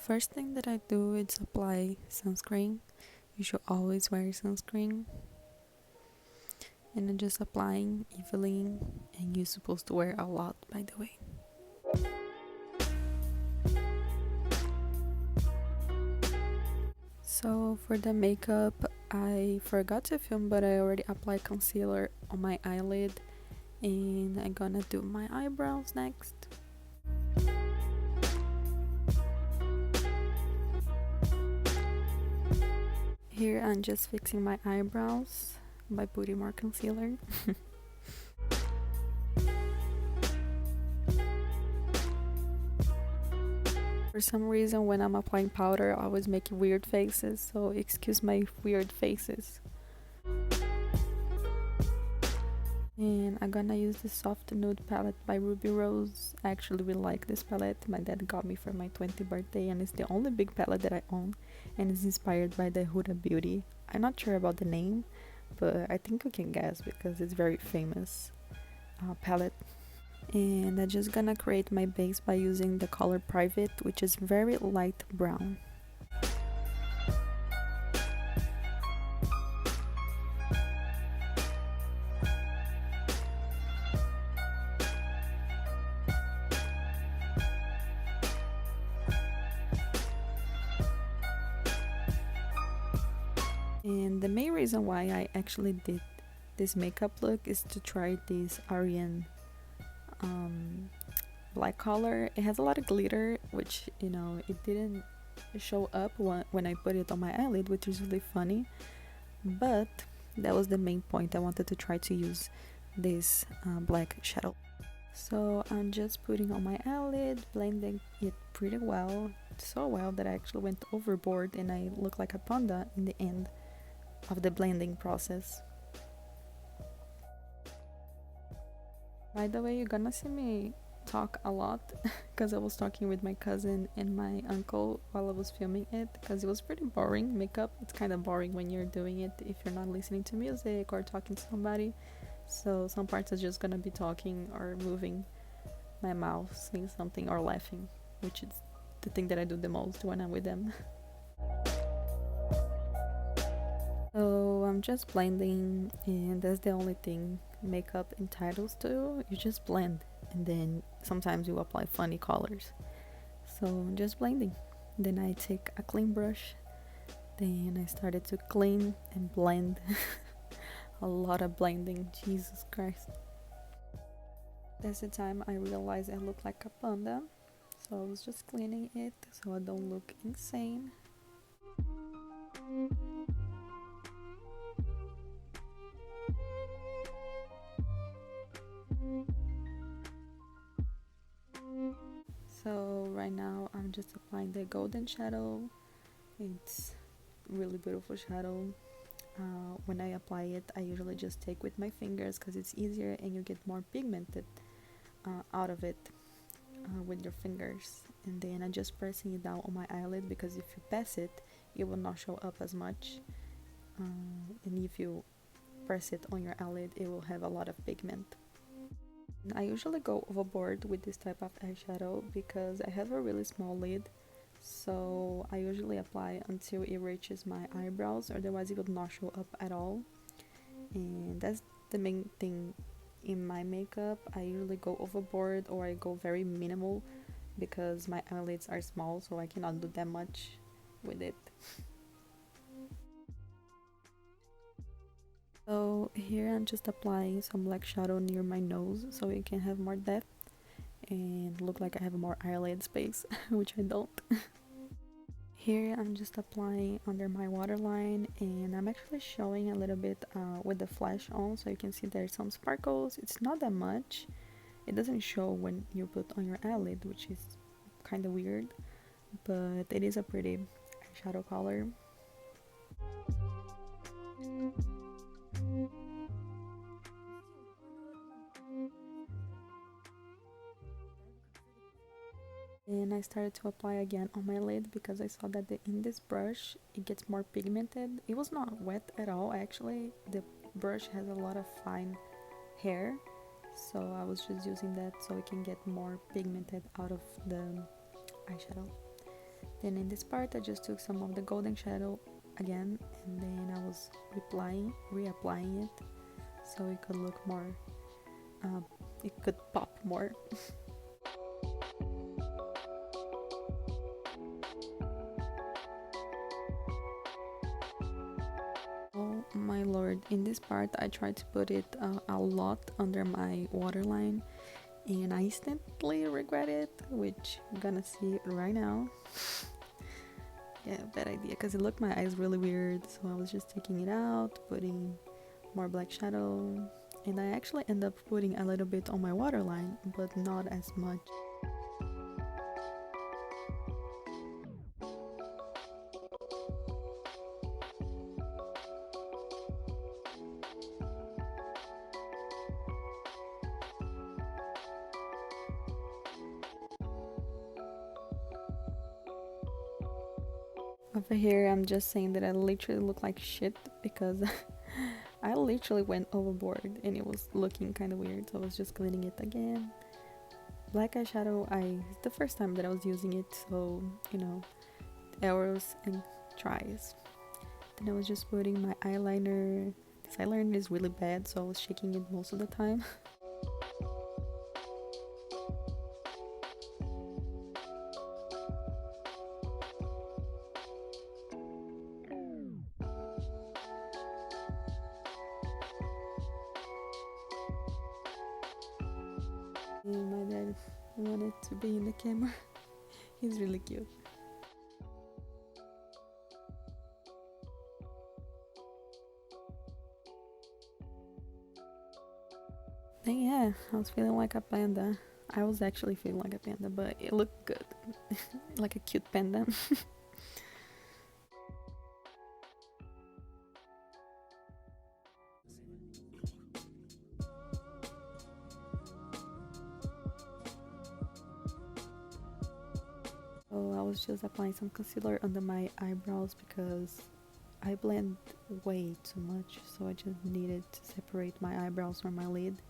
first thing that I do is apply sunscreen. You should always wear sunscreen. And I'm just applying evenly, and you're supposed to wear a lot, by the way. So for the makeup, I forgot to film, but I already applied concealer on my eyelid, and I'm gonna do my eyebrows next. Here I'm just fixing my eyebrows by putting more concealer. For some reason when I'm applying powder I always make weird faces, so excuse my weird faces. And I'm gonna use the soft nude palette by Ruby Rose. I actually really like this palette. My dad got me for my 20th birthday, and it's the only big palette that I own, and it's inspired by the Huda Beauty. I'm not sure about the name, but I think you can guess because it's very famous palette. And I'm just gonna create my base by using the color Private, which is very light brown. And the main reason why I actually did this makeup look is to try this Aryan black color. It has a lot of glitter, which, you know, it didn't show up when I put it on my eyelid, which is really funny, but that was the main point. I wanted to try to use this black shadow. So I'm just putting on my eyelid, blending it pretty well, so well that I actually went overboard and I look like a panda in the end of the blending process. By the way, you're gonna see me talk a lot because I was talking with my cousin and my uncle while I was filming it, because it was pretty boring. Makeup, it's kind of boring when you're doing it if you're not listening to music or talking to somebody. So some parts are just gonna be talking or moving my mouth, saying something or laughing, which is the thing that I do the most when I'm with them. So I'm just blending, and that's the only thing makeup entitles to. You just blend, and then sometimes you apply funny colors. So I'm just blending. Then I take a clean brush, then I started to clean and blend. A lot of blending, Jesus Christ. That's the time I realized I look like a panda, so I was just cleaning it so I don't look insane. So right now I'm just applying the golden shadow. It's really beautiful shadow. When I apply it, I usually just take with my fingers because it's easier and you get more pigmented out of it with your fingers. And then I'm just pressing it down on my eyelid, because if you pass it, it will not show up as much. And if you press it on your eyelid, it will have a lot of pigment. I usually go overboard with this type of eyeshadow because I have a really small lid, so I usually apply until it reaches my eyebrows, otherwise it would not show up at all. And that's the main thing in my makeup. I usually go overboard or I go very minimal because my eyelids are small, so I cannot do that much with it. So here I'm just applying some black shadow near my nose so it can have more depth and look like I have more eyelid space, which I don't. Here I'm just applying under my waterline, and I'm actually showing a little bit with the flash on, so you can see there's some sparkles. It's not that much. It doesn't show when you put on your eyelid, which is kind of weird, but it is a pretty eyeshadow color. And I started to apply again on my lid because I saw that in this brush it gets more pigmented. It was not wet at all, actually. The brush has a lot of fine hair, so I was just using that so it can get more pigmented out of the eyeshadow. Then in this part I just took some of the golden shadow again, and then I was reapplying it so it could look more, it could pop more. Oh my lord, in this part I tried to put it a lot under my waterline, and I instantly regret it, which I'm gonna see right now. Yeah, bad idea, because it looked my eyes really weird, so I was just taking it out, putting more black shadow, and I actually end up putting a little bit on my waterline, but not as much. Over here I'm just saying that I literally look like shit because I literally went overboard and it was looking kind of weird, so I was just cleaning it again. Black eyeshadow, it's the first time that I was using it, so you know, errors and tries. Then I was just putting my eyeliner. This eyeliner is really bad, so I was shaking it most of the time. And my dad wanted to be in the camera. He's really cute. And yeah, I was feeling like a panda. I was actually feeling like a panda, but it looked good. Like a cute panda. So I was just applying some concealer under my eyebrows because I blend way too much, so I just needed to separate my eyebrows from my lid,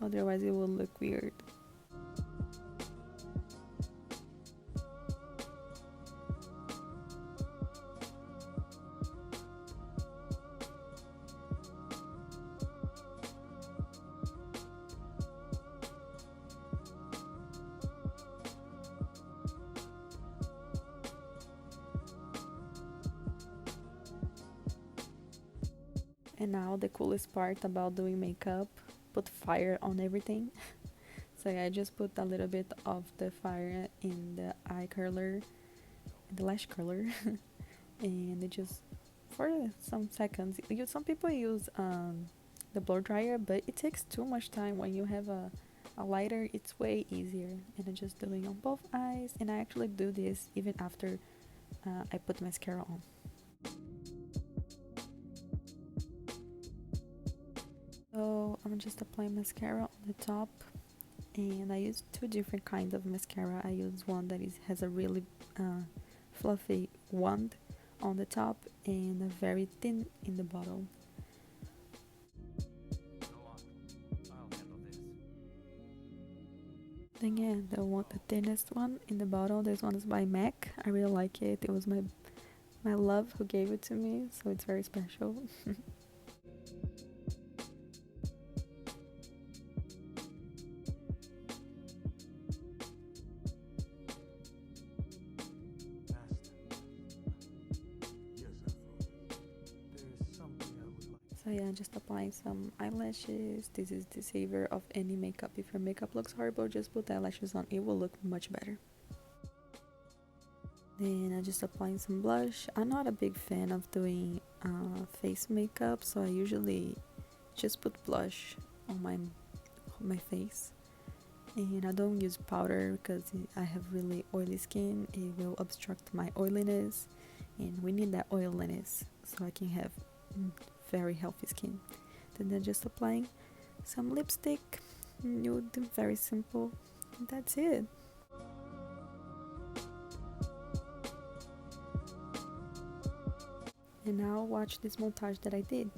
otherwise it would look weird. And now the coolest part about doing makeup, put fire on everything. So yeah, I just put a little bit of the fire in the eye curler, the lash curler, and it just for some seconds. Some people use the blow dryer, but it takes too much time. When you have a lighter, it's way easier. And I'm just doing on both eyes, and I actually do this even after I put mascara on. So I'm just applying mascara on the top, and I use two different kinds of mascara. I use one that has a really fluffy wand on the top and a very thin in the bottom. Then yeah, the thinnest one in the bottle. This one is by MAC. I really like it. It was my love who gave it to me, so it's very special. So yeah, just applying some eyelashes. This is the savior of any makeup. If your makeup looks horrible, just put eyelashes on. It will look much better. Then I'm just applying some blush. I'm not a big fan of doing face makeup, so I usually just put blush on my face. And I don't use powder because I have really oily skin. It will obstruct my oiliness, and we need that oiliness so I can have very healthy skin. Then I'm just applying some lipstick, nude, very simple, and that's it. And now watch this montage that I did.